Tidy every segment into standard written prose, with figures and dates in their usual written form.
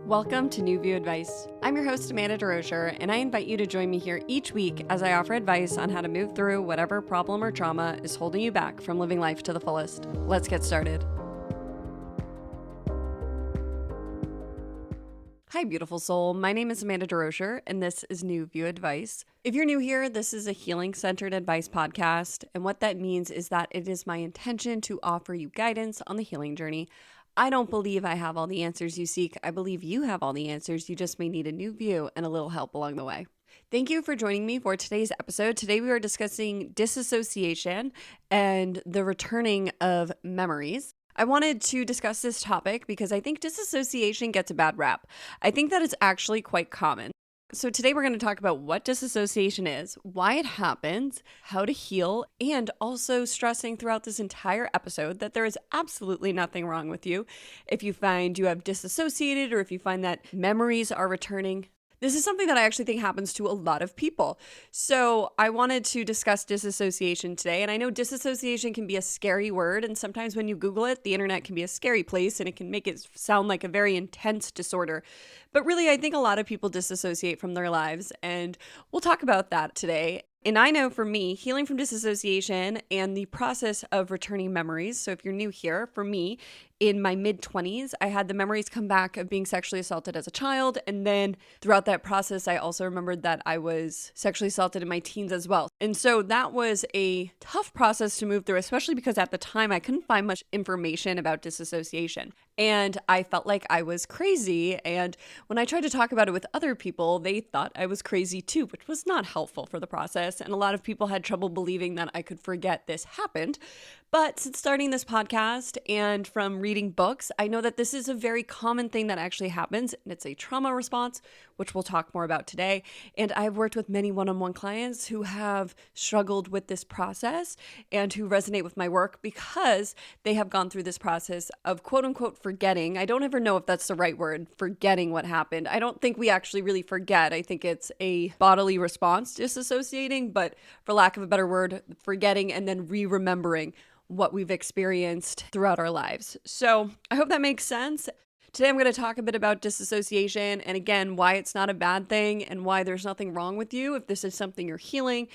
Welcome to New View Advice. I'm your host, Amanda DeRocher, and I invite you to join me here each week as I offer advice on how to move through whatever problem or trauma is holding you back from living life to the fullest. Let's get started. Hi, beautiful soul. My name is Amanda DeRocher, and this is New View Advice. If you're new here, this is a healing-centered advice podcast, and what that means is that it is my intention to offer you guidance on the healing journey. I don't believe I have all the answers you seek. I believe you have all the answers. You just may need a new view and a little help along the way. Thank you for joining me for today's episode. Today we are discussing disassociation and the returning of memories. I wanted to discuss this topic because I think disassociation gets a bad rap. I think that it's actually quite common. So today we're going to talk about what disassociation is, why it happens, how to heal, and also stressing throughout this entire episode that there is absolutely nothing wrong with you if you find you have disassociated or if you find that memories are returning. This is something that I actually think happens to a lot of people. So I wanted to discuss disassociation today. And I know disassociation can be a scary word. And sometimes when you Google it, the internet can be a scary place and it can make it sound like a very intense disorder. But really, I think a lot of people disassociate from their lives. And we'll talk about that today. And I know for me, healing from disassociation and the process of returning memories. So if you're new here, for me, in my mid-20s, I had the memories come back of being sexually assaulted as a child. And then throughout that process, I also remembered that I was sexually assaulted in my teens as well. And so that was a tough process to move through, especially because at the time I couldn't find much information about disassociation. And I felt like I was crazy. And when I tried to talk about it with other people, they thought I was crazy too, which was not helpful for the process. And a lot of people had trouble believing that I could forget this happened. But since starting this podcast and from reading books, I know that this is a very common thing that actually happens, and it's a trauma response, which we'll talk more about today. And I've worked with many one-on-one clients who have struggled with this process and who resonate with my work because they have gone through this process of quote-unquote forgetting. I don't ever know if that's the right word, forgetting what happened. I don't think we actually really forget. I think it's a bodily response, disassociating, but for lack of a better word, forgetting and then re-remembering what we've experienced throughout our lives. So I hope that makes sense. Today I'm going to talk a bit about disassociation and again, why it's not a bad thing and why there's nothing wrong with you if this is something you're healing.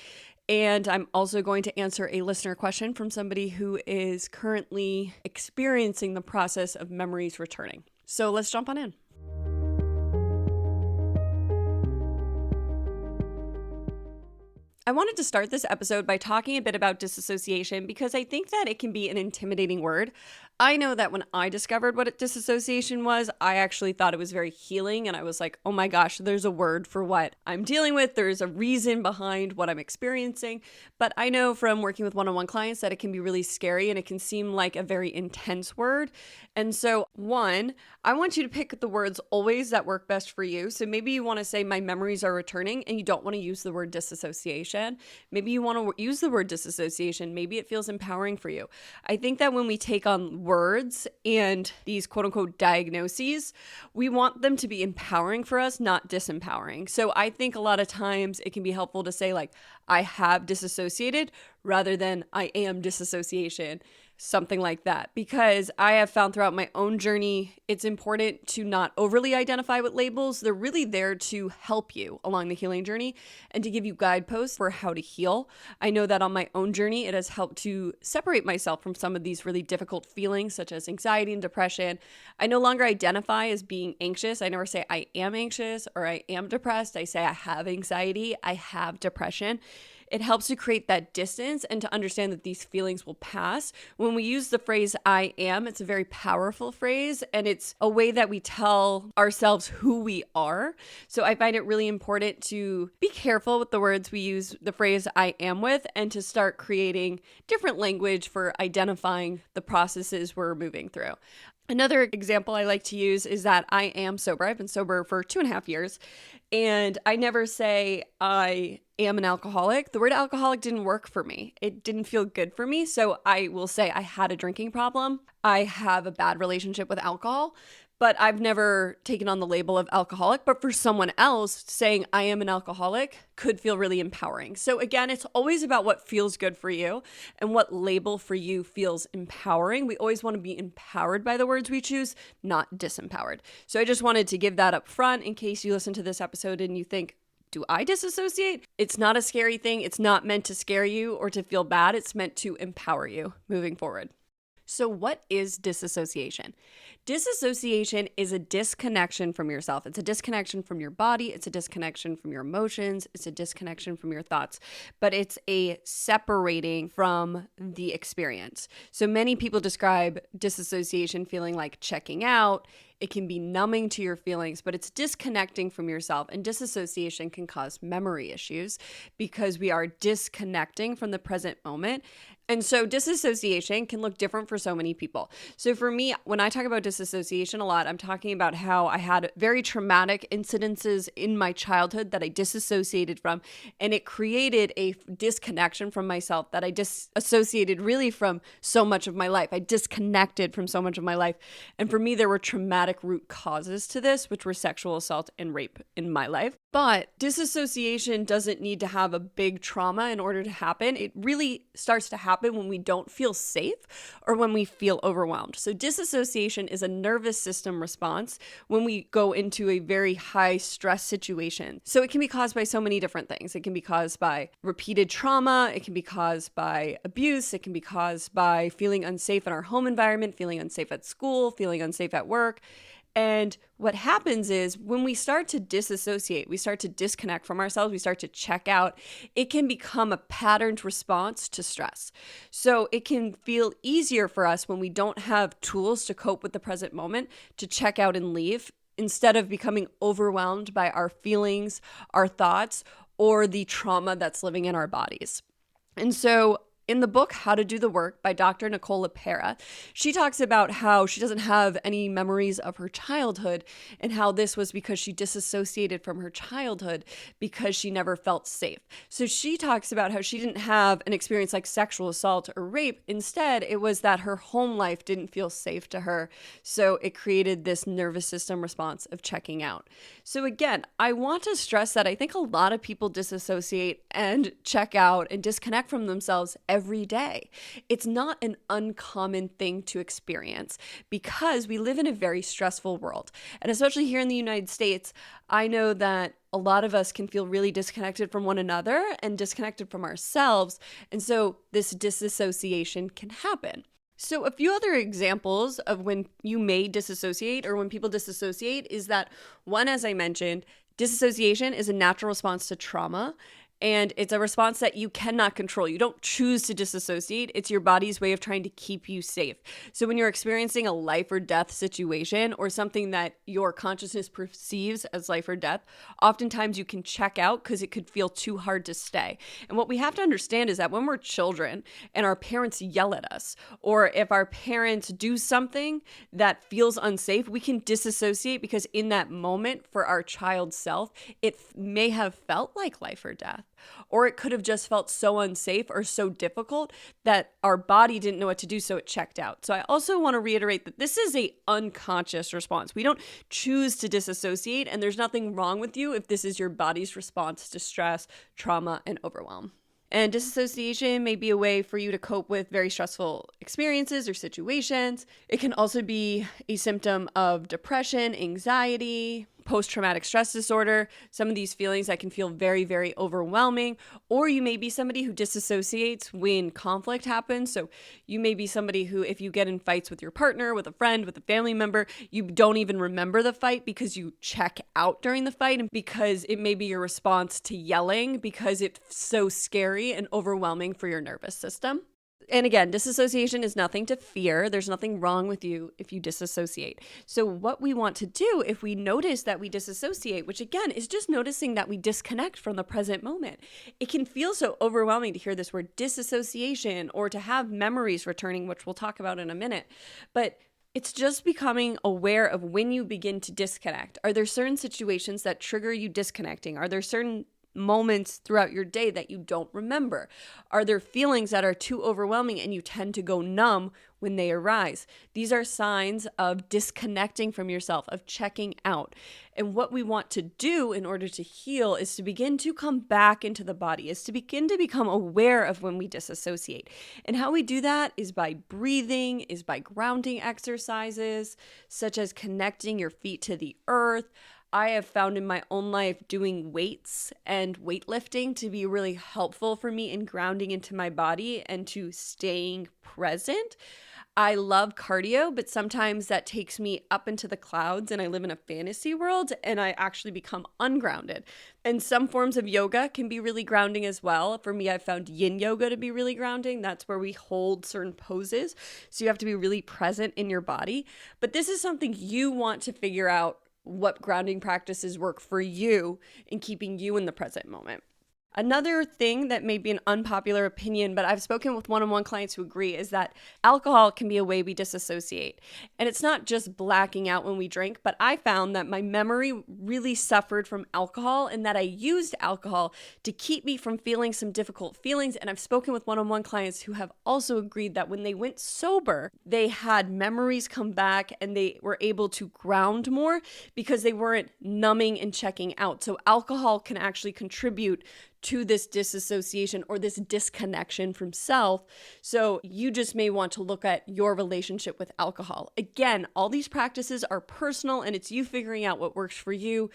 And I'm also going to answer a listener question from somebody who is currently experiencing the process of memories returning. So let's jump on in. I wanted to start this episode by talking a bit about disassociation because I think that it can be an intimidating word. I know that when I discovered what disassociation was, I actually thought it was very healing and I was like, oh my gosh, there's a word for what I'm dealing with. There's a reason behind what I'm experiencing. But I know from working with one-on-one clients that it can be really scary and it can seem like a very intense word. And so one, I want you to pick the words always that work best for you. So maybe you want to say my memories are returning and you don't want to use the word disassociation. Maybe you want to use the word disassociation. Maybe it feels empowering for you. I think that when we take on words and these quote unquote diagnoses, we want them to be empowering for us, not disempowering. So I think a lot of times it can be helpful to say like, I have disassociated rather than I am disassociation. Something like that, because I have found throughout my own journey, it's important to not overly identify with labels. They're really there to help you along the healing journey and to give you guideposts for how to heal. I know that on my own journey, it has helped to separate myself from some of these really difficult feelings, such as anxiety and depression. I no longer identify as being anxious. I never say I am anxious or I am depressed. I say I have anxiety, I have depression. It helps to create that distance and to understand that these feelings will pass. When we use the phrase I am, it's a very powerful phrase and it's a way that we tell ourselves who we are. So I find it really important to be careful with the words we use the phrase I am with and to start creating different language for identifying the processes we're moving through. Another example I like to use is that I am sober. I've been sober for 2.5 years, and I never say I am an alcoholic. The word alcoholic didn't work for me. It didn't feel good for me. So I will say I had a drinking problem. I have a bad relationship with alcohol, but I've never taken on the label of alcoholic. But for someone else, saying I am an alcoholic could feel really empowering. So again, it's always about what feels good for you and what label for you feels empowering. We always want to be empowered by the words we choose, not disempowered. So I just wanted to give that up front in case you listen to this episode and you think, do I disassociate? It's not a scary thing. It's not meant to scare you or to feel bad. It's meant to empower you moving forward. So what is disassociation? Disassociation is a disconnection from yourself. It's a disconnection from your body. It's a disconnection from your emotions. It's a disconnection from your thoughts, but it's a separating from the experience. So many people describe disassociation feeling like checking out. It can be numbing to your feelings, but it's disconnecting from yourself. And disassociation can cause memory issues because we are disconnecting from the present moment. And so disassociation can look different for so many people. So for me, when I talk about disassociation a lot, I'm talking about how I had very traumatic incidences in my childhood that I disassociated from, and it created a disconnection from myself that I disassociated really from so much of my life. I disconnected from so much of my life. And for me, there were traumatic root causes to this, which were sexual assault and rape in my life. But disassociation doesn't need to have a big trauma in order to happen. It really starts to happen when we don't feel safe or when we feel overwhelmed. So disassociation is a nervous system response when we go into a very high stress situation. So it can be caused by so many different things. It can be caused by repeated trauma. It can be caused by abuse. It can be caused by feeling unsafe in our home environment, feeling unsafe at school, feeling unsafe at work. And what happens is when we start to disassociate, we start to disconnect from ourselves, we start to check out, it can become a patterned response to stress. So it can feel easier for us when we don't have tools to cope with the present moment to check out and leave instead of becoming overwhelmed by our feelings, our thoughts, or the trauma that's living in our bodies. And so in the book, How to Do the Work by Dr. Nicole LePera, she talks about how she doesn't have any memories of her childhood and how this was because she disassociated from her childhood because she never felt safe. So she talks about how she didn't have an experience like sexual assault or rape. Instead, it was that her home life didn't feel safe to her. So it created this nervous system response of checking out. So again, I want to stress that I think a lot of people disassociate and check out and disconnect from themselves every day. It's not an uncommon thing to experience because we live in a very stressful world. And especially here in the United States, I know that a lot of us can feel really disconnected from one another and disconnected from ourselves. And so this disassociation can happen. So a few other examples of when you may disassociate or when people disassociate is that one, as I mentioned, disassociation is a natural response to trauma. And it's a response that you cannot control. You don't choose to disassociate. It's your body's way of trying to keep you safe. So when you're experiencing a life or death situation or something that your consciousness perceives as life or death, oftentimes you can check out because it could feel too hard to stay. And what we have to understand is that when we're children and our parents yell at us, or if our parents do something that feels unsafe, we can disassociate because in that moment for our child's self, it may have felt like life or death. Or it could have just felt so unsafe or so difficult that our body didn't know what to do, so it checked out. So I also want to reiterate that this is an unconscious response. We don't choose to disassociate, and there's nothing wrong with you if this is your body's response to stress, trauma, and overwhelm. And disassociation may be a way for you to cope with very stressful experiences or situations. It can also be a symptom of depression, anxiety, post-traumatic stress disorder, some of these feelings that can feel very, very overwhelming. Or you may be somebody who disassociates when conflict happens. So you may be somebody who, if you get in fights with your partner, with a friend, with a family member, you don't even remember the fight because you check out during the fight and because it may be your response to yelling because it's so scary and overwhelming for your nervous system. And again, disassociation is nothing to fear. There's nothing wrong with you if you disassociate. So what we want to do if we notice that we disassociate, which again is just noticing that we disconnect from the present moment. It can feel so overwhelming to hear this word disassociation or to have memories returning, which we'll talk about in a minute. But it's just becoming aware of when you begin to disconnect. Are there certain situations that trigger you disconnecting? Are there certain moments throughout your day that you don't remember? Are there feelings that are too overwhelming and you tend to go numb when they arise. These are signs of disconnecting from yourself, of checking out. And what we want to do in order to heal is to begin to come back into the body, is to begin to become aware of when we disassociate. And how we do that is by breathing, is by grounding exercises, such as connecting your feet to the earth. I have found in my own life doing weights and weightlifting to be really helpful for me in grounding into my body and to staying present. I love cardio, but sometimes that takes me up into the clouds and I live in a fantasy world and I actually become ungrounded. And some forms of yoga can be really grounding as well. For me, I've found yin yoga to be really grounding. That's where we hold certain poses. So you have to be really present in your body. But this is something you want to figure out, what grounding practices work for you in keeping you in the present moment. Another thing that may be an unpopular opinion, but I've spoken with one-on-one clients who agree, is that alcohol can be a way we disassociate. And it's not just blacking out when we drink, but I found that my memory really suffered from alcohol and that I used alcohol to keep me from feeling some difficult feelings. And I've spoken with one-on-one clients who have also agreed that when they went sober, they had memories come back and they were able to ground more because they weren't numbing and checking out. So alcohol can actually contribute to this disassociation or this disconnection from self. So you just may want to look at your relationship with alcohol. Again, all these practices are personal and it's you figuring out what works for you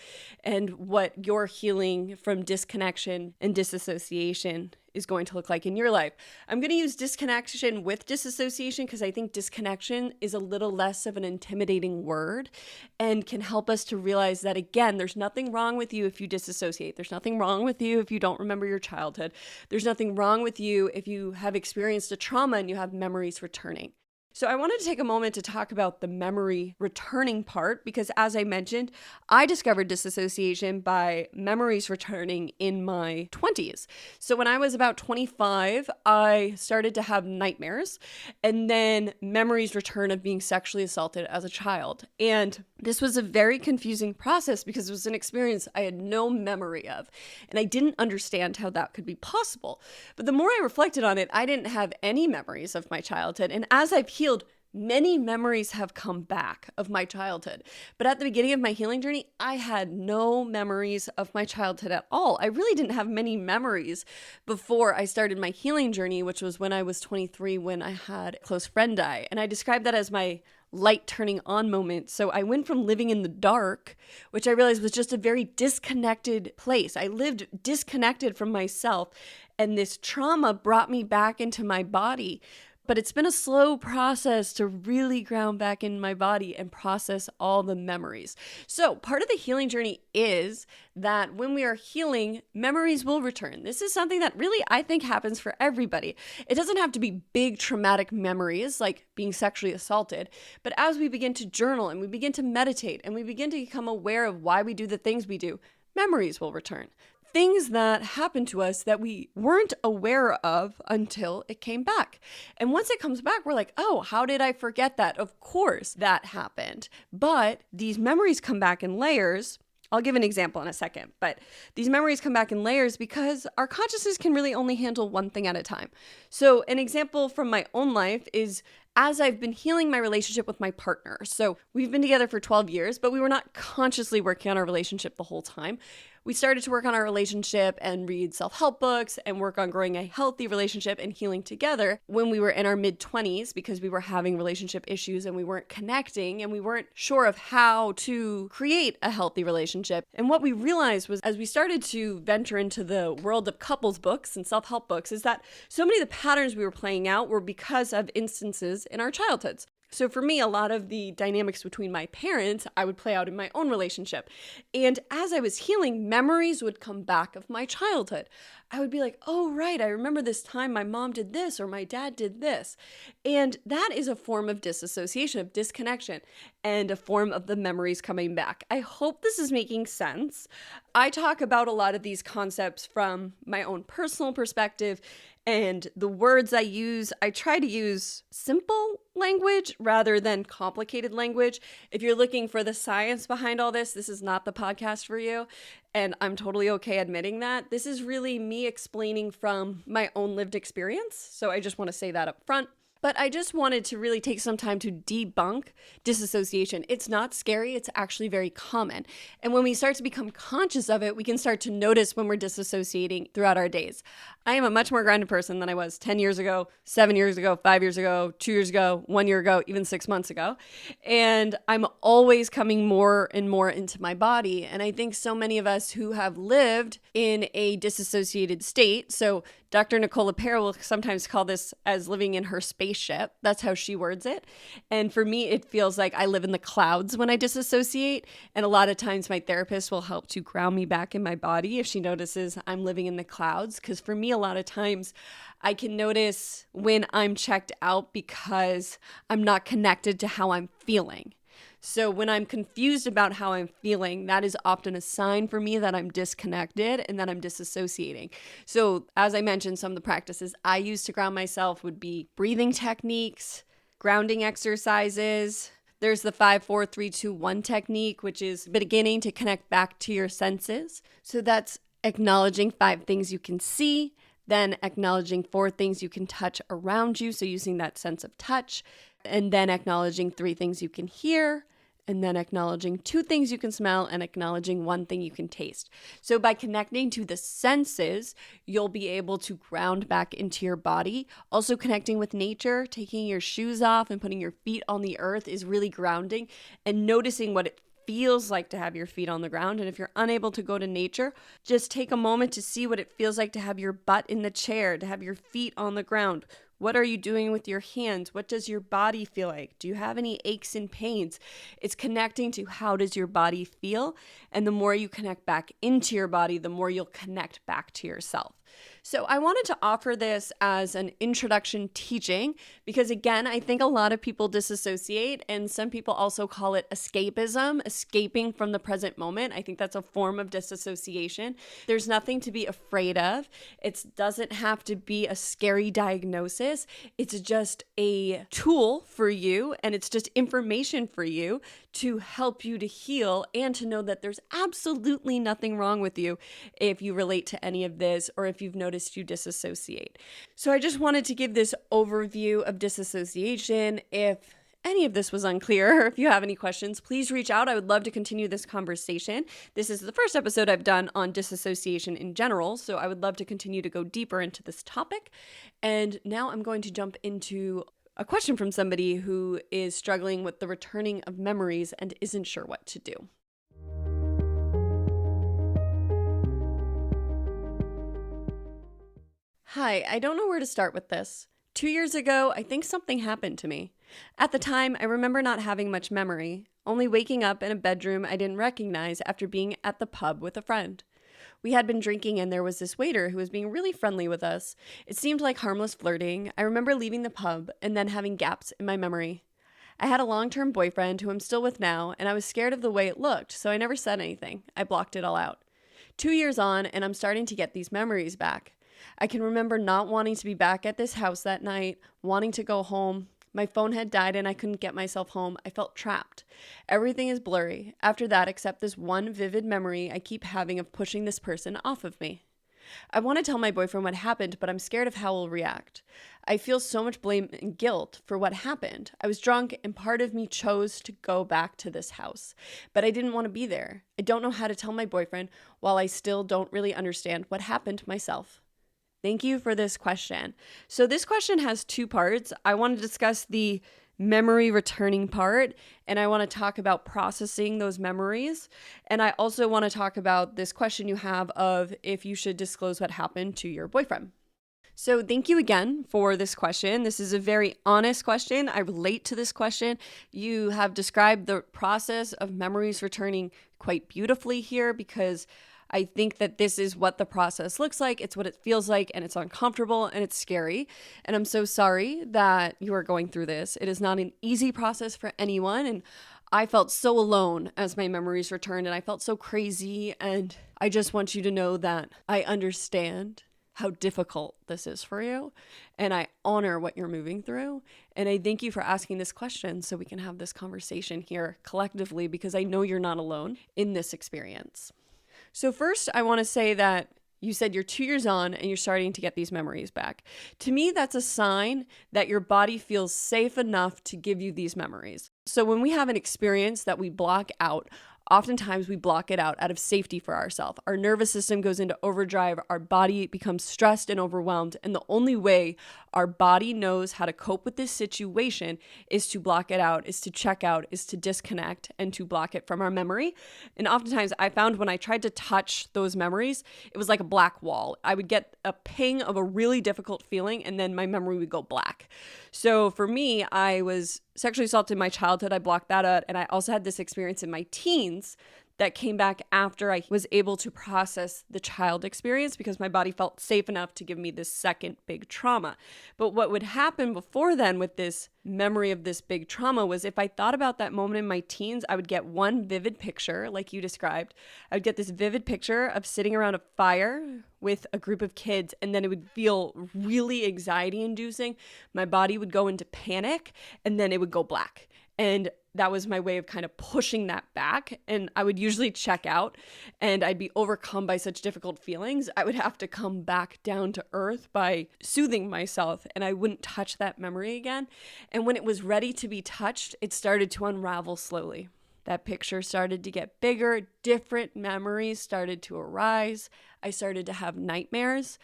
and what your healing from disconnection and disassociation is going to look like in your life. I'm going to use disconnection with disassociation because I think disconnection is a little less of an intimidating word and can help us to realize that, again, there's nothing wrong with you if you disassociate. There's nothing wrong with you if you don't remember your childhood. There's nothing wrong with you if you have experienced a trauma and you have memories returning. So I wanted to take a moment to talk about the memory returning part because, as I mentioned, I discovered disassociation by memories returning in my 20s. So when I was about 25, I started to have nightmares and then memories return of being sexually assaulted as a child. And this was a very confusing process because it was an experience I had no memory of, and I didn't understand how that could be possible. But the more I reflected on it, I didn't have any memories of my childhood. And as I've healed, many memories have come back of my childhood. But at the beginning of my healing journey, I had no memories of my childhood at all. I really didn't have many memories before I started my healing journey, which was when I was 23, when I had a close friend die. And I described that as my light turning on moment. So I went from living in the dark, which I realized was just a very disconnected place. I lived disconnected from myself, and this trauma brought me back into my body. But it's been a slow process to really ground back in my body and process all the memories. So part of the healing journey is that when we are healing, memories will return. This is something that really I think happens for everybody. It doesn't have to be big traumatic memories like being sexually assaulted, but as we begin to journal and we begin to meditate and we begin to become aware of why we do the things we do, memories will return. Things that happened to us that we weren't aware of until it came back. And once it comes back, we're like, oh, how did I forget that? Of course that happened. But these memories come back in layers. I'll give an example in a second, but these memories come back in layers because our consciousness can really only handle one thing at a time. So an example from my own life is as I've been healing my relationship with my partner. So we've been together for 12 years, but we were not consciously working on our relationship the whole time. We started to work on our relationship and read self-help books and work on growing a healthy relationship and healing together when we were in our mid-20s because we were having relationship issues and we weren't connecting and we weren't sure of how to create a healthy relationship. And what we realized was as we started to venture into the world of couples books and self-help books is that so many of the patterns we were playing out were because of instances in our childhoods. So for me, a lot of the dynamics between my parents, I would play out in my own relationship. And as I was healing, memories would come back of my childhood. I would be like, oh, right, I remember this time my mom did this or my dad did this. And that is a form of disassociation, of disconnection, and a form of the memories coming back. I hope this is making sense. I talk about a lot of these concepts from my own personal perspective. And the words I use, I try to use simple language rather than complicated language. If you're looking for the science behind all this, this is not the podcast for you. And I'm totally okay admitting that. This is really me explaining from my own lived experience. So I just want to say that up front. But I just wanted to really take some time to debunk disassociation. It's not scary. It's actually very common. And when we start to become conscious of it, we can start to notice when we're disassociating throughout our days. I am a much more grounded person than I was 10 years ago, 7 years ago, 5 years ago, 2 years ago, 1 year ago, even 6 months ago. And I'm always coming more and more into my body. And I think so many of us who have lived in a disassociated state, so Dr. Nicole LePera will sometimes call this as living in her spaceship. That's how she words it. And for me, it feels like I live in the clouds when I disassociate. And a lot of times my therapist will help to ground me back in my body if she notices I'm living in the clouds. Because for me, a lot of times I can notice when I'm checked out because I'm not connected to how I'm feeling. So when I'm confused about how I'm feeling, that is often a sign for me that I'm disconnected and that I'm disassociating. So as I mentioned, some of the practices I use to ground myself would be breathing techniques, grounding exercises. There's the 5, 4, 3, 2, 1 technique, which is beginning to connect back to your senses. So that's acknowledging 5 things you can see, then acknowledging 4 things you can touch around you, so using that sense of touch, and then acknowledging 3 things you can hear, and then acknowledging 2 things you can smell, and acknowledging 1 thing you can taste. So by connecting to the senses, you'll be able to ground back into your body. Also connecting with nature, taking your shoes off and putting your feet on the earth is really grounding, and noticing what it feels like to have your feet on the ground. And if you're unable to go to nature, just take a moment to see what it feels like to have your butt in the chair, to have your feet on the ground. What are you doing with your hands? What does your body feel like? Do you have any aches and pains? It's connecting to how does your body feel? And the more you connect back into your body, the more you'll connect back to yourself. So I wanted to offer this as an introduction teaching because, again, I think a lot of people disassociate, and some people also call it escapism, escaping from the present moment. I think that's a form of disassociation. There's nothing to be afraid of. It doesn't have to be a scary diagnosis. It's just a tool for you, and it's just information for you to help you to heal and to know that there's absolutely nothing wrong with you if you relate to any of this or if you've noticed you disassociate. So I just wanted to give this overview of disassociation. If any of this was unclear, or if you have any questions, please reach out. I would love to continue this conversation. This is the first episode I've done on disassociation in general, so I would love to continue to go deeper into this topic. And now I'm going to jump into a question from somebody who is struggling with the returning of memories and isn't sure what to do. Hi, I don't know where to start with this. 2 years ago, I think something happened to me. At the time, I remember not having much memory, only waking up in a bedroom I didn't recognize after being at the pub with a friend. We had been drinking and there was this waiter who was being really friendly with us. It seemed like harmless flirting. I remember leaving the pub and then having gaps in my memory. I had a long-term boyfriend who I'm still with now, and I was scared of the way it looked, so I never said anything. I blocked it all out. 2 years on, and I'm starting to get these memories back. I can remember not wanting to be back at this house that night, wanting to go home. My phone had died and I couldn't get myself home. I felt trapped. Everything is blurry after that, except this one vivid memory I keep having of pushing this person off of me. I want to tell my boyfriend what happened, but I'm scared of how he'll react. I feel so much blame and guilt for what happened. I was drunk and part of me chose to go back to this house, but I didn't want to be there. I don't know how to tell my boyfriend while I still don't really understand what happened myself. Thank you for this question. So this question has 2 parts. I want to discuss the memory returning part, and I want to talk about processing those memories. And I also want to talk about this question you have of if you should disclose what happened to your boyfriend. So thank you again for this question. This is a very honest question. I relate to this question. You have described the process of memories returning quite beautifully here because I think that this is what the process looks like. It's what it feels like, and it's uncomfortable and it's scary. And I'm so sorry that you are going through this. It is not an easy process for anyone. And I felt so alone as my memories returned, and I felt so crazy. And I just want you to know that I understand how difficult this is for you. And I honor what you're moving through. And I thank you for asking this question so we can have this conversation here collectively, because I know you're not alone in this experience. So first, I want to say that You said you're 2 years on and you're starting to get these memories back. To me, that's a sign that your body feels safe enough to give you these memories. So when we have an experience that we block out, oftentimes we block it out of safety for ourselves. Our nervous system goes into overdrive, our body becomes stressed and overwhelmed, and the only way our body knows how to cope with this situation is to block it out, is to check out, is to disconnect, and to block it from our memory. And oftentimes I found when I tried to touch those memories, it was like a black wall. I would get a ping of a really difficult feeling, and then my memory would go black. So for me, I was sexually assaulted in my childhood. I blocked that out. And I also had this experience in my teens that came back after I was able to process the child experience because my body felt safe enough to give me this second big trauma. But what would happen before then with this memory of this big trauma was if I thought about that moment in my teens, I would get one vivid picture, like you described. I would get this vivid picture of sitting around a fire with a group of kids, and then it would feel really anxiety inducing. My body would go into panic, and then it would go black. And that was my way of kind of pushing that back. And I would usually check out and I'd be overcome by such difficult feelings. I would have to come back down to earth by soothing myself, and I wouldn't touch that memory again. And when it was ready to be touched, it started to unravel slowly. That picture started to get bigger. Different memories started to arise. I started to have nightmares.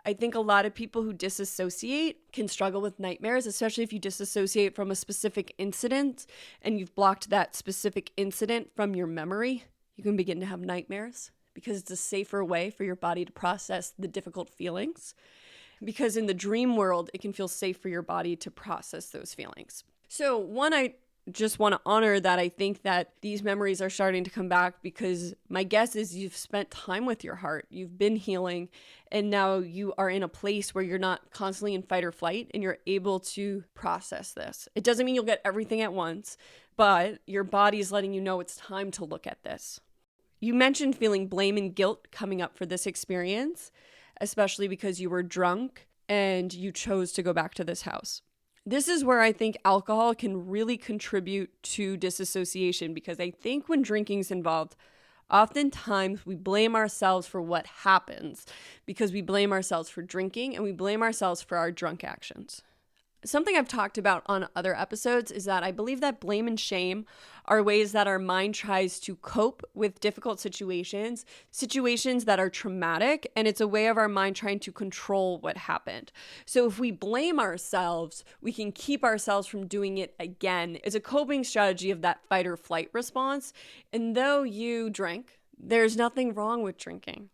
I think a lot of people who disassociate can struggle with nightmares, especially if you disassociate from a specific incident and you've blocked that specific incident from your memory. You can begin to have nightmares because it's a safer way for your body to process the difficult feelings. Because in the dream world, it can feel safe for your body to process those feelings. So one, I just want to honor that I think that these memories are starting to come back because my guess is you've spent time with your heart, you've been healing, and now you are in a place where you're not constantly in fight or flight and you're able to process this. It doesn't mean you'll get everything at once, but your body is letting you know it's time to look at this. You mentioned feeling blame and guilt coming up for this experience, especially because you were drunk and you chose to go back to this house. This is where I think alcohol can really contribute to disassociation because I think when drinking is involved, oftentimes we blame ourselves for what happens because we blame ourselves for drinking and we blame ourselves for our drunk actions. Something I've talked about on other episodes is that I believe that blame and shame are ways that our mind tries to cope with difficult situations that are traumatic, and it's a way of our mind trying to control what happened. So if we blame ourselves, we can keep ourselves from doing it again. It's a coping strategy of that fight or flight response. And though you drank, there's nothing wrong with drinking.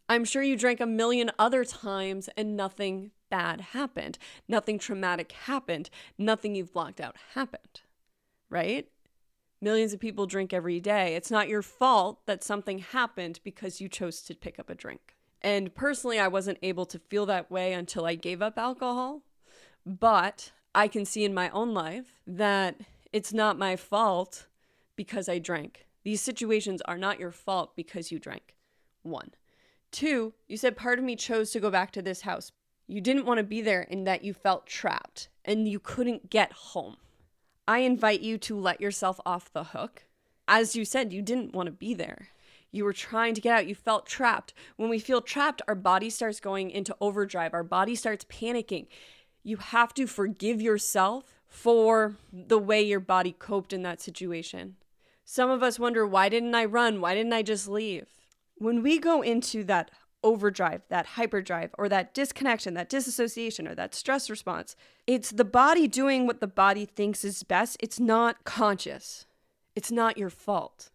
I'm sure you drank a million other times and nothing bad happened. Nothing traumatic happened. Nothing you've blocked out happened, right? Millions of people drink every day. It's not your fault that something happened because you chose to pick up a drink. And personally, I wasn't able to feel that way until I gave up alcohol. But I can see in my own life that it's not my fault because I drank. These situations are not your fault because you drank. 1. 2, you said part of me chose to go back to this house. You didn't want to be there and that you felt trapped and you couldn't get home. I invite you to let yourself off the hook. As you said, you didn't want to be there. You were trying to get out. You felt trapped. When we feel trapped, our body starts going into overdrive. Our body starts panicking. You have to forgive yourself for the way your body coped in that situation. Some of us wonder, why didn't I run? Why didn't I just leave? When we go into that overdrive, that hyperdrive, or that disconnection, that disassociation, or that stress response, it's the body doing what the body thinks is best. It's not conscious. It's not your fault.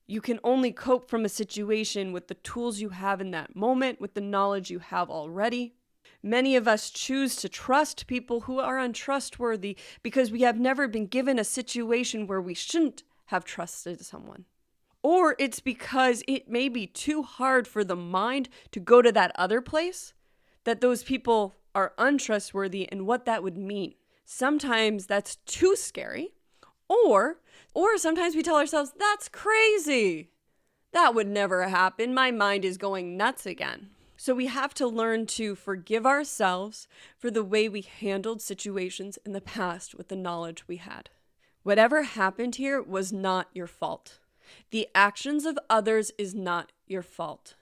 You can only cope from a situation with the tools you have in that moment, with the knowledge you have already. Many of us choose to trust people who are untrustworthy because we have never been given a situation where we shouldn't have trusted someone. Or it's because it may be too hard for the mind to go to that other place, that those people are untrustworthy and what that would mean. Sometimes that's too scary. Or sometimes we tell ourselves, that's crazy. That would never happen. My mind is going nuts again. So we have to learn to forgive ourselves for the way we handled situations in the past with the knowledge we had. Whatever happened here was not your fault. The actions of others is not your fault.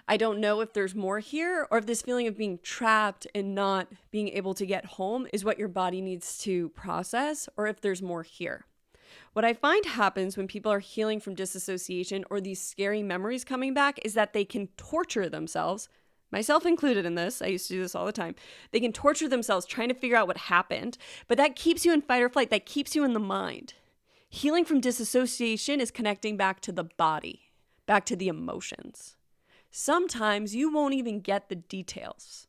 I don't know if there's more here or if this feeling of being trapped and not being able to get home is what your body needs to process, or if there's more here. What I find happens when people are healing from disassociation or these scary memories coming back is that they can torture themselves, myself included in this. I used to do this all the time. They can torture themselves trying to figure out what happened, but that keeps you in fight or flight. That keeps you in the mind. Healing from disassociation is connecting back to the body, back to the emotions. Sometimes you won't even get the details.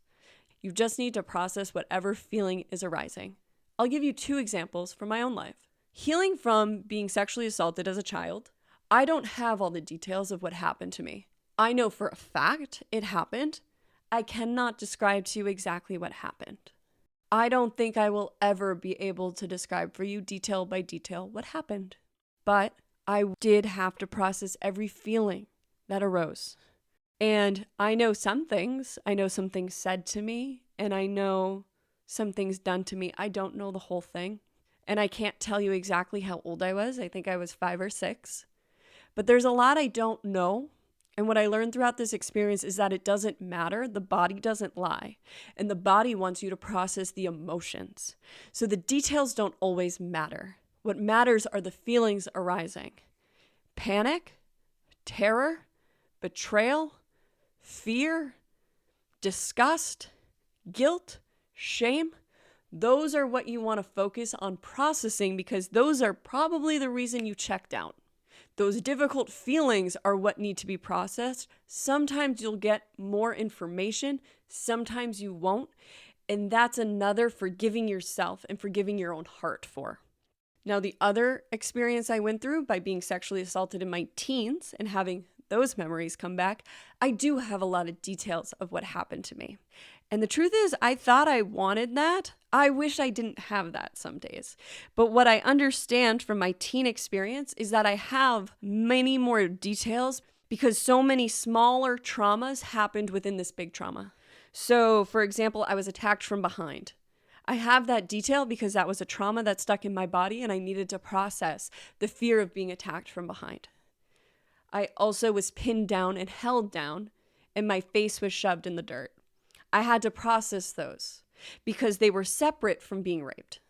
You just need to process whatever feeling is arising. I'll give you 2 examples from my own life. Healing from being sexually assaulted as a child, I don't have all the details of what happened to me. I know for a fact it happened. I cannot describe to you exactly what happened. I don't think I will ever be able to describe for you detail by detail what happened. But I did have to process every feeling that arose. And I know some things. I know some things said to me, and I know some things done to me. I don't know the whole thing. And I can't tell you exactly how old I was. I think I was 5 or 6. But there's a lot I don't know. And what I learned throughout this experience is that it doesn't matter. The body doesn't lie. And the body wants you to process the emotions. So the details don't always matter. What matters are the feelings arising. Panic, terror, betrayal, fear, disgust, guilt, shame. Those are what you want to focus on processing because those are probably the reason you checked out. Those difficult feelings are what need to be processed. Sometimes you'll get more information, sometimes you won't. And that's another forgiving yourself and forgiving your own heart for. Now, the other experience I went through by being sexually assaulted in my teens and having those memories come back, I do have a lot of details of what happened to me. And the truth is, I thought I wanted that. I wish I didn't have that some days. But what I understand from my teen experience is that I have many more details because so many smaller traumas happened within this big trauma. So, for example, I was attacked from behind. I have that detail because that was a trauma that stuck in my body and I needed to process the fear of being attacked from behind. I also was pinned down and held down and my face was shoved in the dirt. I had to process those because they were separate from being raped.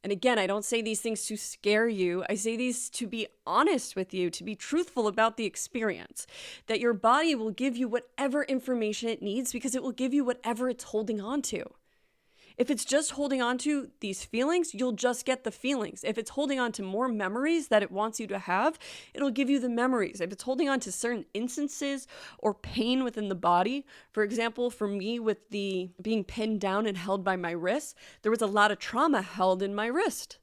And again, I don't say these things to scare you. I say these to be honest with you, to be truthful about the experience, that your body will give you whatever information it needs because it will give you whatever it's holding on to. If it's just holding on to these feelings, you'll just get the feelings. If it's holding on to more memories that it wants you to have, it'll give you the memories. If it's holding on to certain instances or pain within the body, for example, for me with the being pinned down and held by my wrist, there was a lot of trauma held in my wrist.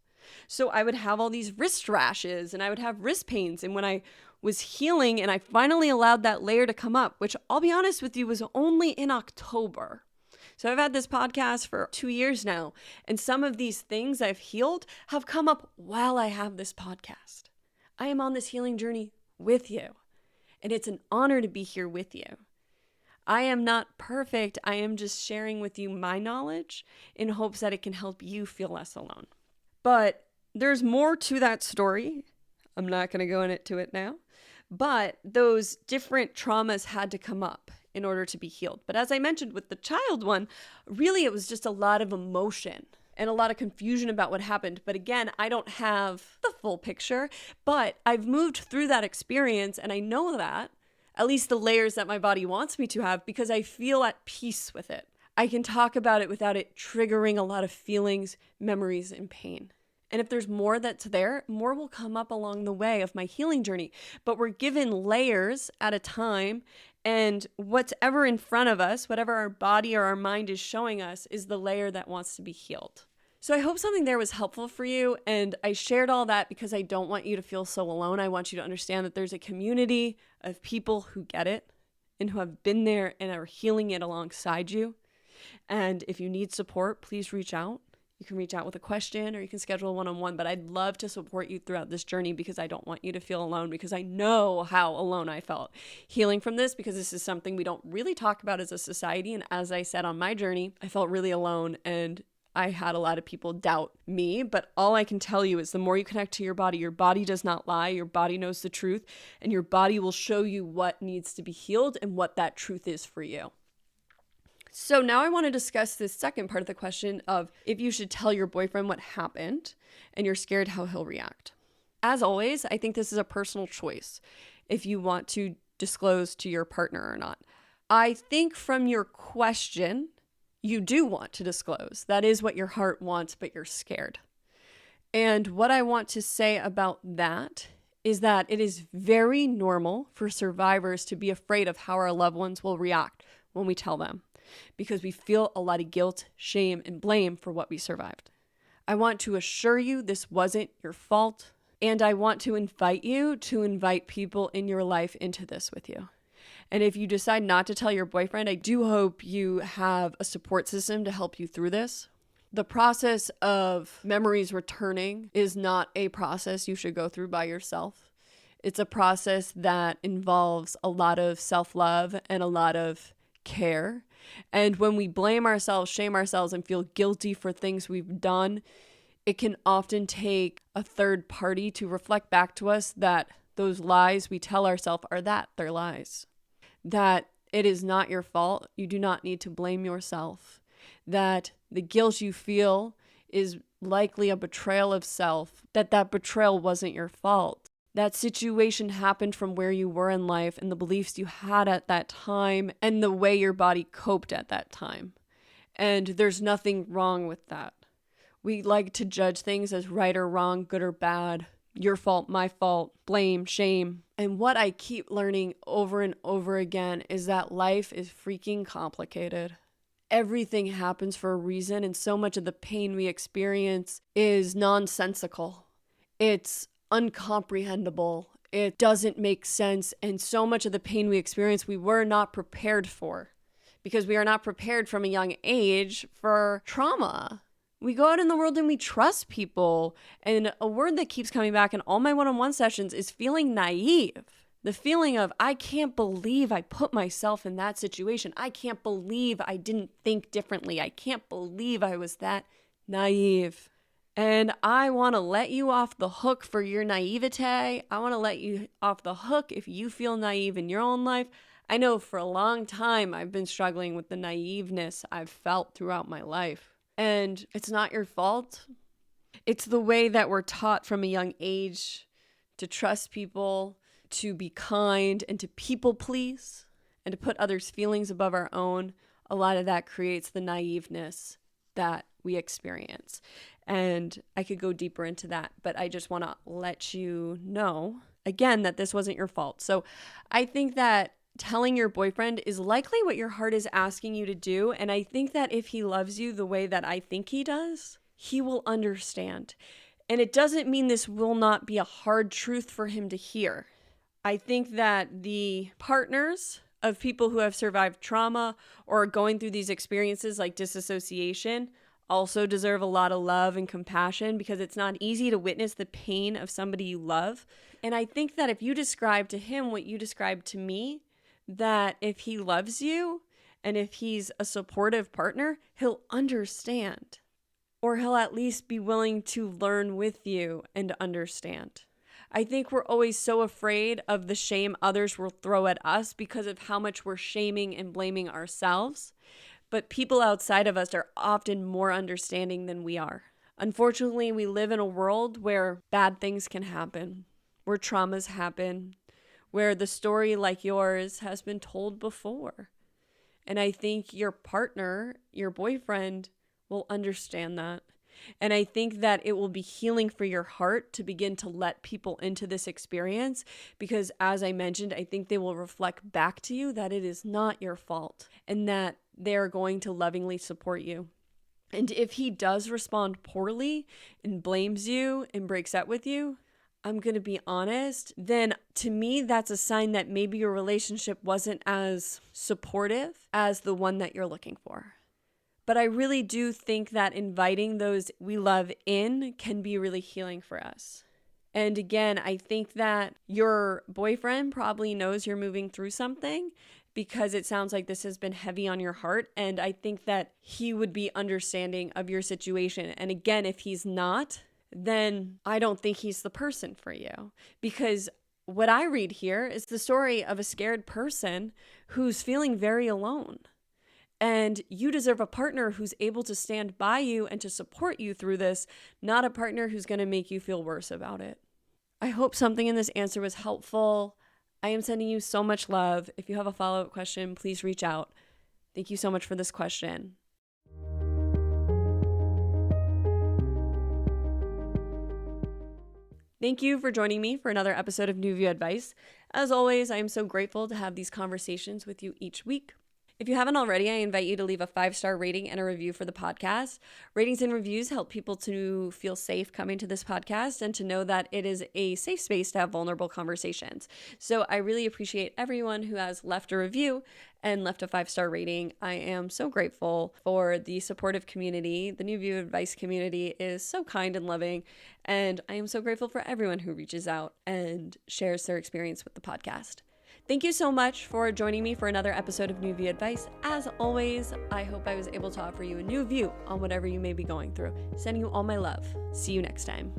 So I would have all these wrist rashes and I would have wrist pains. And when I was healing and I finally allowed that layer to come up, which I'll be honest with you was only in October. So I've had this podcast for 2 years now, and some of these things I've healed have come up while I have this podcast. I am on this healing journey with you, and it's an honor to be here with you. I am not perfect. I am just sharing with you my knowledge in hopes that it can help you feel less alone. But there's more to that story. I'm not going to go into it now, but those different traumas had to come up in order to be healed. But as I mentioned with the child one, really it was just a lot of emotion and a lot of confusion about what happened. But again, I don't have the full picture, but I've moved through that experience and I know that, at least the layers that my body wants me to have, because I feel at peace with it. I can talk about it without it triggering a lot of feelings, memories, and pain. And if there's more that's there, more will come up along the way of my healing journey. But we're given layers at a time, and whatever in front of us, whatever our body or our mind is showing us, is the layer that wants to be healed. So I hope something there was helpful for you, and I shared all that because I don't want you to feel so alone. I want you to understand that there's a community of people who get it and who have been there and are healing it alongside you. And if you need support, please reach out. You can reach out with a question or you can schedule a one-on-one, but I'd love to support you throughout this journey because I don't want you to feel alone, because I know how alone I felt healing from this, because this is something we don't really talk about as a society. And as I said on my journey, I felt really alone and I had a lot of people doubt me, but all I can tell you is the more you connect to your body does not lie, your body knows the truth, and your body will show you what needs to be healed and what that truth is for you. So now I want to discuss this second part of the question of if you should tell your boyfriend what happened and you're scared how he'll react. As always, I think this is a personal choice if you want to disclose to your partner or not. I think from your question, you do want to disclose. That is what your heart wants, but you're scared. And what I want to say about that is that it is very normal for survivors to be afraid of how our loved ones will react when we tell them, because we feel a lot of guilt, shame, and blame for what we survived. I want to assure you this wasn't your fault, and I want to invite you to invite people in your life into this with you. And if you decide not to tell your boyfriend, I do hope you have a support system to help you through this. The process of memories returning is not a process you should go through by yourself. It's a process that involves a lot of self-love and a lot of care. And when we blame ourselves, shame ourselves, and feel guilty for things we've done, it can often take a third party to reflect back to us that those lies we tell ourselves they're lies. That it is not your fault. You do not need to blame yourself. That the guilt you feel is likely a betrayal of self. That betrayal wasn't your fault. That situation happened from where you were in life and the beliefs you had at that time and the way your body coped at that time. And there's nothing wrong with that. We like to judge things as right or wrong, good or bad, your fault, my fault, blame, shame. And what I keep learning over and over again is that life is freaking complicated. Everything happens for a reason, and so much of the pain we experience is nonsensical. It's uncomprehendable. It doesn't make sense, and so much of the pain we experience we were not prepared for, because we are not prepared from a young age for trauma. We go out in the world and we trust people. And a word that keeps coming back in all my one-on-one sessions is feeling naive. The feeling of, I can't believe I put myself in that situation. I can't believe I didn't think differently. I can't believe I was that naive. And I want to let you off the hook for your naivete. I want to let you off the hook if you feel naive in your own life. I know for a long time I've been struggling with the naiveness I've felt throughout my life. And it's not your fault. It's the way that we're taught from a young age to trust people, to be kind, and to people please, and to put others' feelings above our own. A lot of that creates the naiveness that we experience. And I could go deeper into that, but I just want to let you know, again, that this wasn't your fault. So I think that telling your boyfriend is likely what your heart is asking you to do. And I think that if he loves you the way that I think he does, he will understand. And it doesn't mean this will not be a hard truth for him to hear. I think that the partners of people who have survived trauma or are going through these experiences like disassociation also deserve a lot of love and compassion, because it's not easy to witness the pain of somebody you love. And I think that if you describe to him what you described to me, that if he loves you and if he's a supportive partner, he'll understand, or he'll at least be willing to learn with you and understand. I think we're always so afraid of the shame others will throw at us because of how much we're shaming and blaming ourselves. But people outside of us are often more understanding than we are. Unfortunately, we live in a world where bad things can happen, where traumas happen, where the story like yours has been told before. And I think your partner, your boyfriend, will understand that. And I think that it will be healing for your heart to begin to let people into this experience, because as I mentioned, I think they will reflect back to you that it is not your fault and that they're going to lovingly support you. And if he does respond poorly and blames you and breaks up with you, I'm going to be honest, then to me, that's a sign that maybe your relationship wasn't as supportive as the one that you're looking for. But I really do think that inviting those we love in can be really healing for us. And again, I think that your boyfriend probably knows you're moving through something, because it sounds like this has been heavy on your heart. And I think that he would be understanding of your situation. And again, if he's not, then I don't think he's the person for you, because what I read here is the story of a scared person who's feeling very alone. And you deserve a partner who's able to stand by you and to support you through this, not a partner who's going to make you feel worse about it. I hope something in this answer was helpful. I am sending you so much love. If you have a follow-up question, please reach out. Thank you so much for this question. Thank you for joining me for another episode of New View Advice. As always, I am so grateful to have these conversations with you each week. If you haven't already, I invite you to leave a 5-star rating and a review for the podcast. Ratings and reviews help people to feel safe coming to this podcast and to know that it is a safe space to have vulnerable conversations. So I really appreciate everyone who has left a review and left a 5-star rating. I am so grateful for the supportive community. The New View Advice community is so kind and loving, and I am so grateful for everyone who reaches out and shares their experience with the podcast. Thank you so much for joining me for another episode of New View Advice. As always, I hope I was able to offer you a new view on whatever you may be going through. Sending you all my love. See you next time.